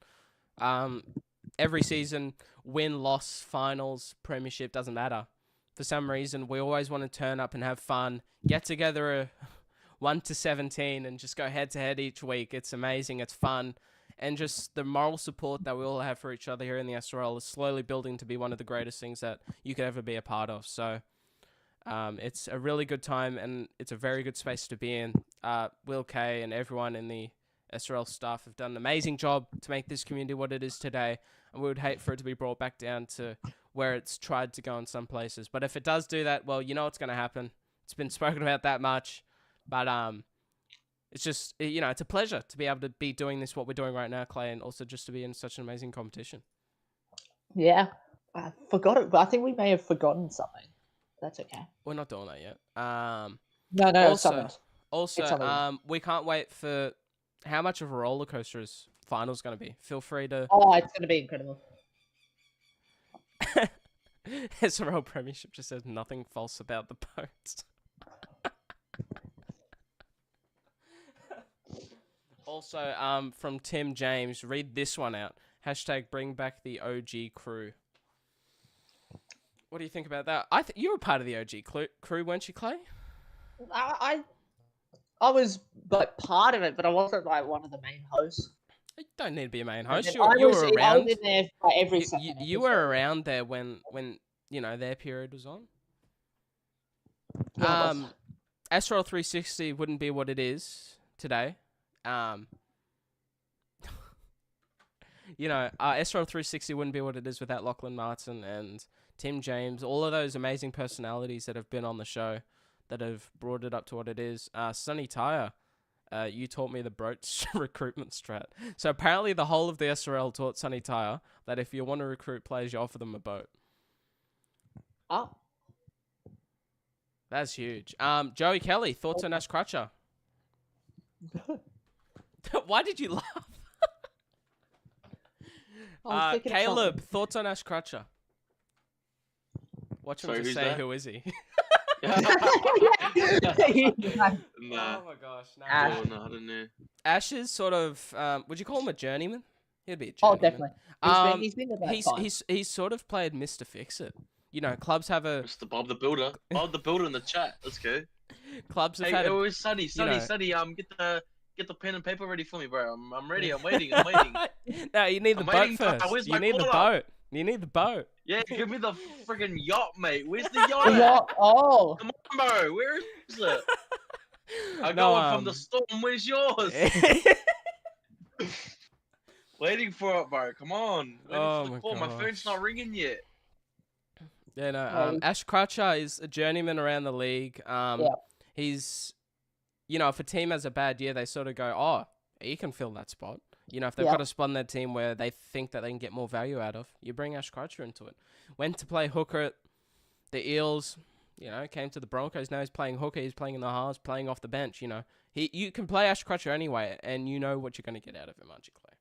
Every season, win, loss, finals, premiership, doesn't matter. For some reason, we always want to turn up and have fun, get together a 1 to 17 and just go head to head each week. It's amazing, it's fun. And just the moral support that we all have for each other here in the SRL is slowly building to be one of the greatest things that you could ever be a part of. So it's a really good time, and it's a very good space to be in. Will Kay and everyone in the SRL staff have done an amazing job to make this community what it is today, and we would hate for it to be brought back down to where it's tried to go in some places. But if it does do that, well, you know what's going to happen. It's been spoken about that much, but it's just, it's a pleasure to be able to be doing this, what we're doing right now, Clay, and also just to be in such an amazing competition. Yeah, I forgot it, but I think we may have forgotten something. That's okay. We're not doing that yet. No, something else. Also, It's something we can't wait for how much of a roller coaster is finals going to be. Feel free to. Oh, it's going to be incredible. SRL Premiership just says nothing false about the boats. Also, from Tim James, read this one out. # bring back the OG crew. What do you think about that? You were part of the OG crew, weren't you, Clay? I was like part of it, but I wasn't like one of the main hosts. You don't need to be a main host. You I were was around. in there for every second. You were around there when their period was on. Yeah, SRL360 wouldn't be what it is today. SRL360 wouldn't be what it is without Lachlan Martin and Tim James, all of those amazing personalities that have been on the show that have brought it up to what it is. Sonny Tyre, you taught me the Broach recruitment strat. So apparently the whole of the SRL taught Sonny Tyre that if you want to recruit players, you offer them a boat. Oh. That's huge. Joey Kelly, thoughts on Ash Crutcher? Why did you laugh? Caleb, thoughts on Ash Crutcher? Watch him just say, that? who is he? Nah. Oh my gosh. No. Ash. Oh, no, I don't know. Ash is sort of, would you call him a journeyman? He'd be a Oh, journeyman. definitely. He's been about He's sort of played Mr. Fix-It. Clubs have a... Mr. Bob the Builder. Bob the Builder in the chat. Let's go. Clubs have Hey, had it was Sunny. Get the pen and paper ready for me, bro. I'm ready. I'm waiting. No, you need the I'm boat waiting, first. where's You my need the call-up? boat. You need the boat. Yeah, give me the friggin' yacht, mate. Where's the yacht? at? Yeah, oh. Come on, bro. Where is it? I No, got one from the storm. Where's yours? Waiting for it, bro. Come on. Waiting Oh for my the call. My phone's gosh. not ringing yet. Yeah, no. Right. Ash Crutcher is a journeyman around the league. Yeah. He's, if a team has a bad year, they sort of go, oh, he can fill that spot. If they've Yeah. got a spot in their team where they think that they can get more value out of, you bring Ash Crutcher into it. Went to play hooker at the Eels, came to the Broncos. Now he's playing hooker. He's playing in the halves, playing off the bench. You can play Ash Crutcher anyway, and you know what you're going to get out of him, aren't you, Clay?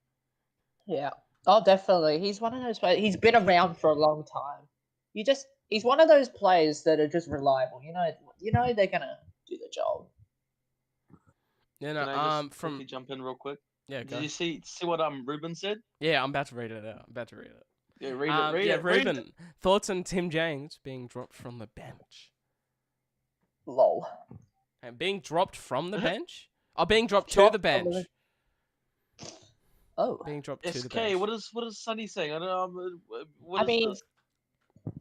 Yeah. Oh, definitely. He's one of those players. He's been around for a long time. He's one of those players that are just reliable. They're gonna do the job. Yeah, Can I just from quickly jump in real quick? yeah, go. Did you see what Ruben said? Yeah, I'm about to read it out. Yeah, read it. Ruben, thoughts on Tim James being dropped from the bench? Lol. And being dropped from the bench? Oh, being dropped to the bench. Oh. Being dropped to the SK, bench. what is Sonny saying? I don't know. What I is mean, this?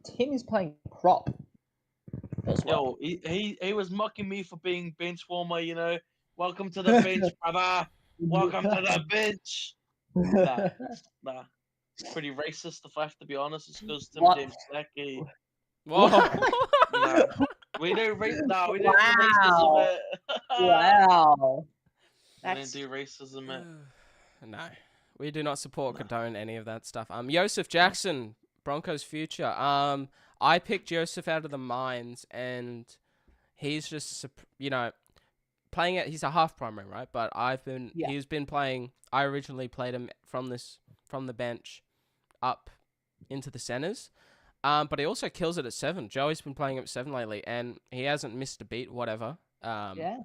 Tim is playing prop as well. Yo, he was mocking me for being bench warmer. Welcome to the bench, brother. Welcome to the bench. Nah. Pretty racist, if I have to be honest. It's because Tim What? James Slacky. Whoa. Nah. We don't do Wow. racism. Wow. We don't do racism. No, we do not support, condone any of that stuff. Joseph Jackson, Broncos future. I picked Joseph out of the mines, and he's just, playing it. He's a half primary, right? But he's been playing. I originally played him from the bench up into the centers. But he also kills it at 7. Joey's been playing him at 7 lately, and he hasn't missed a beat, whatever. Yeah.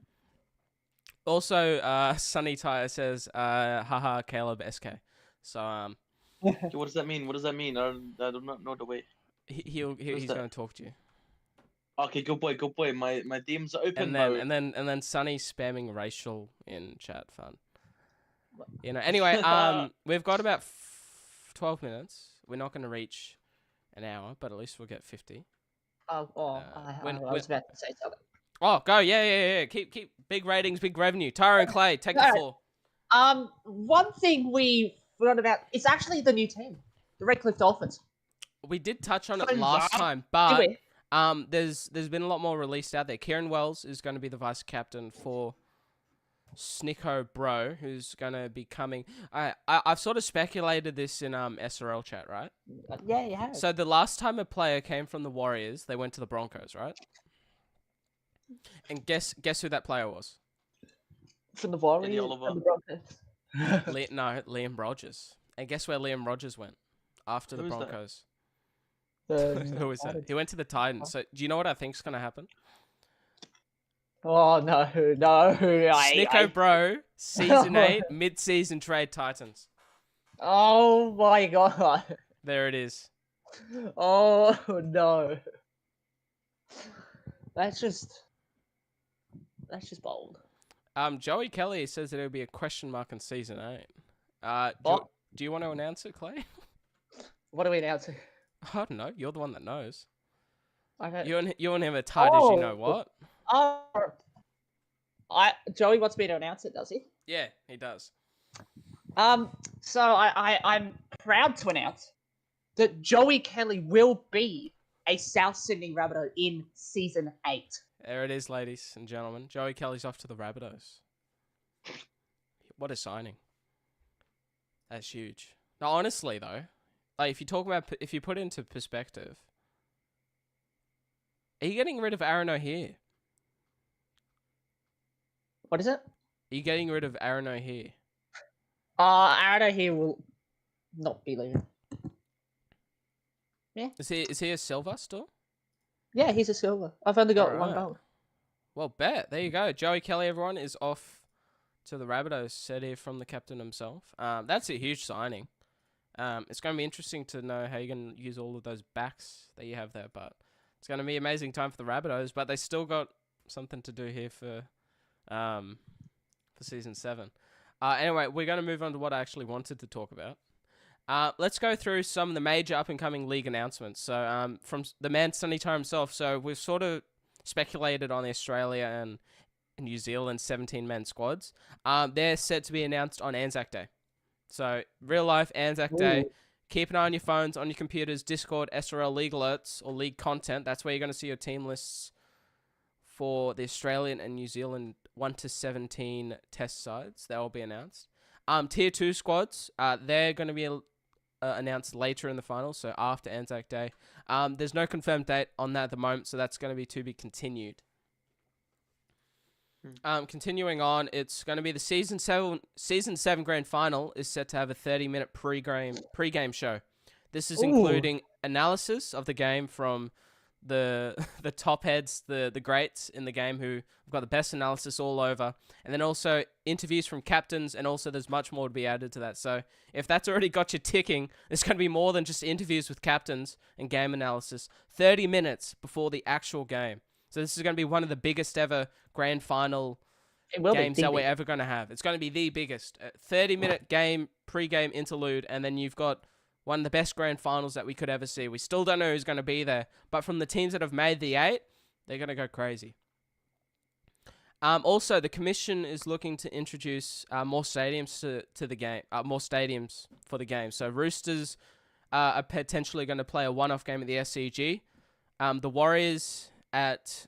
Also, Sunny Tire says, haha, Caleb SK. So, Okay, what does that mean? What does that mean? I do not know the way. he's that? going to talk to you. Okay, good boy, good boy. My DMs are open. And then Sunny spamming racial in chat. Fun. You know. Anyway, we've got about 12 minutes. We're not going to reach an hour, but at least we'll get 50. I was about to say something. Oh, go! Yeah. Keep big ratings, big revenue. Tyron Clay, take the floor. One thing we forgot about, it's actually the new team, the Redcliffe Dolphins. We did touch on it So last that- time, but there's been a lot more released out there. Kieran Wells is going to be the vice captain for Snicko Bro, who's going to be coming. I've sort of speculated this in SRL chat, right? Yeah, you have. So the last time a player came from the Warriors, they went to the Broncos, right? And guess who that player was? From the Warriors Eddie Oliver. and the Broncos. Liam Rogers. And guess where Liam Rogers went after the Who is that? Broncos? The- Who is that? He went to the Titans. So do you know what I think's going to happen? Oh no! Snicko Bro, season 8, mid-season trade Titans. Oh my god! There it is. Oh no! That's just bold. Joey Kelly says that it'll be a question mark in season 8. Oh. Do you want to announce it, Clay? What are we announcing? I don't know. You're the one that knows. I don't. You and him are tied as you know Oh. what. Oh, Joey wants me to announce it, does he? Yeah, he does. So I'm proud to announce that Joey Kelly will be a South Sydney Rabbitoh in season 8. There it is, ladies and gentlemen. Joey Kelly's off to the Rabbitohs. What a signing. That's huge. Now, honestly, though, like if you put it into perspective, are you getting rid of Aaron O'Hare? What is it? Are you getting rid of Aaron O'Hare? Aaron O'Hare will not be leaving. Is he a silver still? Yeah, he's a silver. I've only got one Alright. gold. Well, bet. There you go. Joey Kelly, everyone, is off to the Rabbitohs, said here from the captain himself. That's a huge signing. It's going to be interesting to know how you're going to use all of those backs that you have there, but it's going to be an amazing time for the Rabbitohs, but they still got something to do here for season 7. Anyway, we're going to move on to what I actually wanted to talk about. Let's go through some of the major up-and-coming league announcements. So, from the man Sunny Tar himself, so we've sort of speculated on the Australia and New Zealand 17-man squads. They're set to be announced on Anzac Day. So, real life Anzac Day. Keep an eye on your phones, on your computers, Discord, SRL League Alerts, or League Content. That's where you're going to see your team lists for the Australian and New Zealand 1 to 17 test sides. That will be announced. Tier 2 squads, they're going to be announced later in the final, so after Anzac Day. There's no confirmed date on that at the moment, so that's going to be continued. Continuing on, it's going to be the season 7 grand final is set to have a 30-minute pre-game show. This is including analysis of the game from the top heads, the greats in the game who have got the best analysis all over, and then also interviews from captains, and also there's much more to be added to that. So if that's already got you ticking, there's going to be more than just interviews with captains and game analysis 30 minutes before the actual game. So this is going to be one of the biggest ever grand final games that we're ever going to have. It's going to be the biggest 30-minute game, pre-game interlude, and then you've got one of the best grand finals that we could ever see. We still don't know who's going to be there, but from the teams that have made the 8, they're going to go crazy. Also, the commission is looking to introduce more stadiums to the game, more stadiums for the game. So Roosters are potentially going to play a one-off game at the SCG. The Warriors at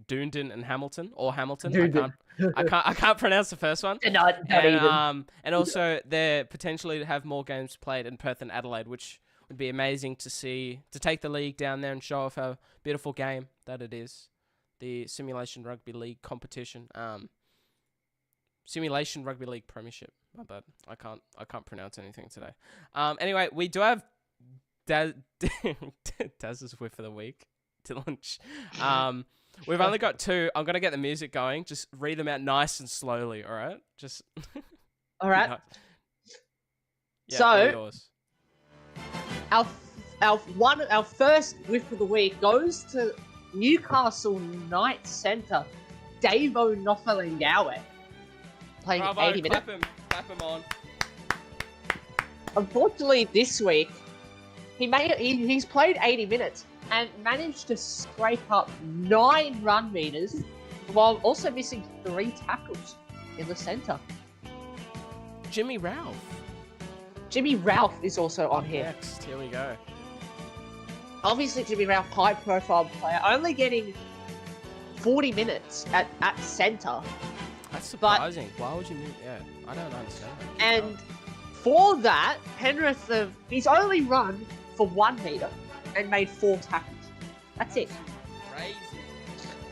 Dunedin and Hamilton, or Hamilton. Dunedin. I can't pronounce the first one. And also they're potentially to have more games played in Perth and Adelaide, which would be amazing to see, to take the league down there and show off how beautiful game that it is. The Simulation Rugby League competition. Simulation Rugby League Premiership. My bad. I can't pronounce anything today. Anyway, we do have Daz's whiff of the week to launch. We've only got 2. I'm gonna get the music going. Just read them out nice and slowly. All right. Just. All right. No. Yeah, So- all yours. Our first whiff of the week goes to Newcastle Knights centre, Davo Nofalengawe, playing Bravo! 80 minutes. Clap him on. Unfortunately, this week he's played 80 minutes and managed to scrape up 9 run meters while also missing 3 tackles in the centre. Jimmy Ralph. Jimmy Ralph is also on here. Next, here we go. Obviously, Jimmy Ralph, high-profile player, only getting 40 minutes at centre. That's surprising. Why would you move? Yeah, I don't understand. That. And for that, Penrith, he's only run for 1 metre and made 4 tackles. That's it. Crazy.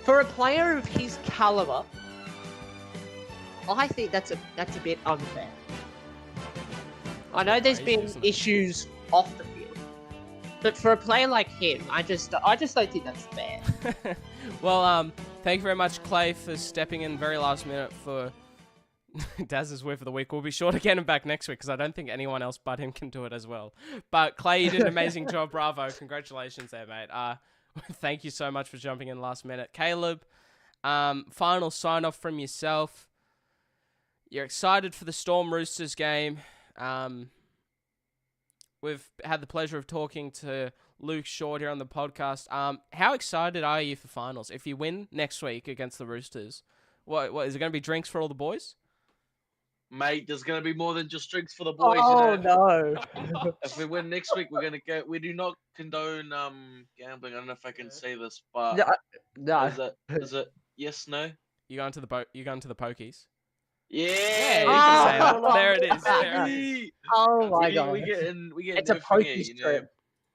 For a player of his calibre, I think that's a bit unfair. I know there's Crazy, been isn't it? issues off the field, but for a player like him, I just don't think that's fair. Well, thank you very much, Clay, for stepping in very last minute for Daz's whiff of the week. We'll be sure to get him back next week because I don't think anyone else but him can do it as well. But Clay, you did an amazing job. Bravo. Congratulations there, mate. Thank you so much for jumping in last minute. Caleb, final sign-off from yourself. You're excited for the Storm Roosters game. We've had the pleasure of talking to Luke Short here on the podcast. How excited are you for finals? If you win next week against the Roosters, what is it going to be? Drinks for all the boys? Mate, there's gonna be more than just drinks for the boys. Oh you know? no! If we win next week, we're gonna go. We do not condone gambling. I don't know if I can say this, but No. is it yes, no? You going to the pokies? Yeah, Yeah, you Oh, can say that. There it is. There it is. Baby! Oh my god! We getting It's a no thingy, pokey you know. strip.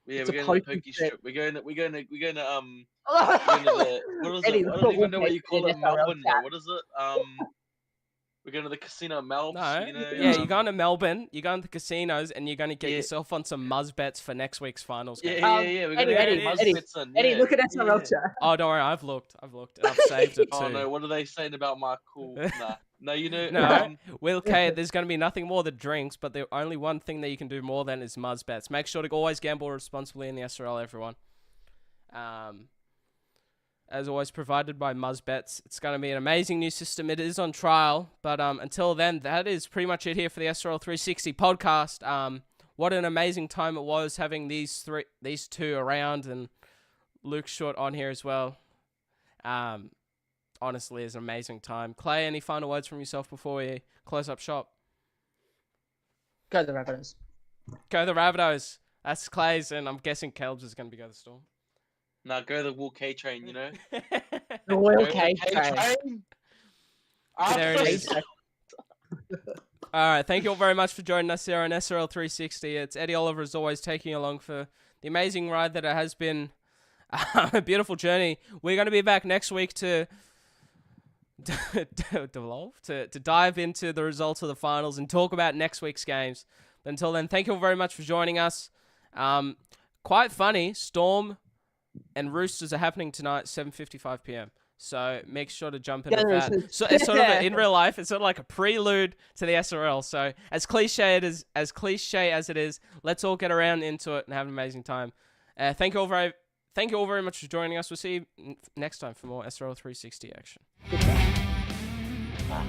Yeah, It's we're a going to pokey pokey strip. strip. We're going to we're going to the what is Eddie, it? I look don't what even know what we'll you call do it, in SRL Melbourne. chat. Though. What is it? We're going to the casino Melbs. No, You know, yeah, you're going to Melbourne, you're going to the casinos, and you're going to get Yeah. yourself on some Muzz bets for next week's finals Yeah, game. yeah. We're Eddie, going Eddie, to get Eddie, Muzz in. Eddie, Yeah. look at SRL Yeah. chat. Oh, don't worry, I've looked, and I've saved it too. Oh no, what are they saying about my cool? Nah, no, you know. No, Will, okay, there's going to be nothing more than drinks, but the only one thing that you can do more than is Muzz bets. Make sure to always gamble responsibly in the SRL, everyone. As always, provided by Muzz Bets. It's going to be an amazing new system. It is on trial, but until then, that is pretty much it here for the SRL360 podcast. What an amazing time it was having these 2 around, and Luke Short on here as well. Honestly, it's an amazing time. Clay, any final words from yourself before we close up shop? Go the Rabbitohs. Go the Rabbitohs. That's Clay's, and I'm guessing Caleb's is going to be go the Storm. Nah, go the Will K train. You know. The Will Go the K K train. There it is. K-train. All right, thank you all very much for joining us here on SRL360. It's Eddie Oliver, as always, taking you along for the amazing ride that it has been. A beautiful journey. We're going to be back next week to dive into the results of the finals and talk about next week's games. But until then, thank you all very much for joining us. Quite funny, Storm and Roosters are happening tonight, 7:55 p.m. So make sure to jump into Yeah, that. So it's sort of in real life, it's sort of like a prelude to the SRL. So as cliche as it is, let's all get around into it and have an amazing time. Thank you all very much for joining us. We'll see you next time for more SRL 360 action. Goodbye. Bye.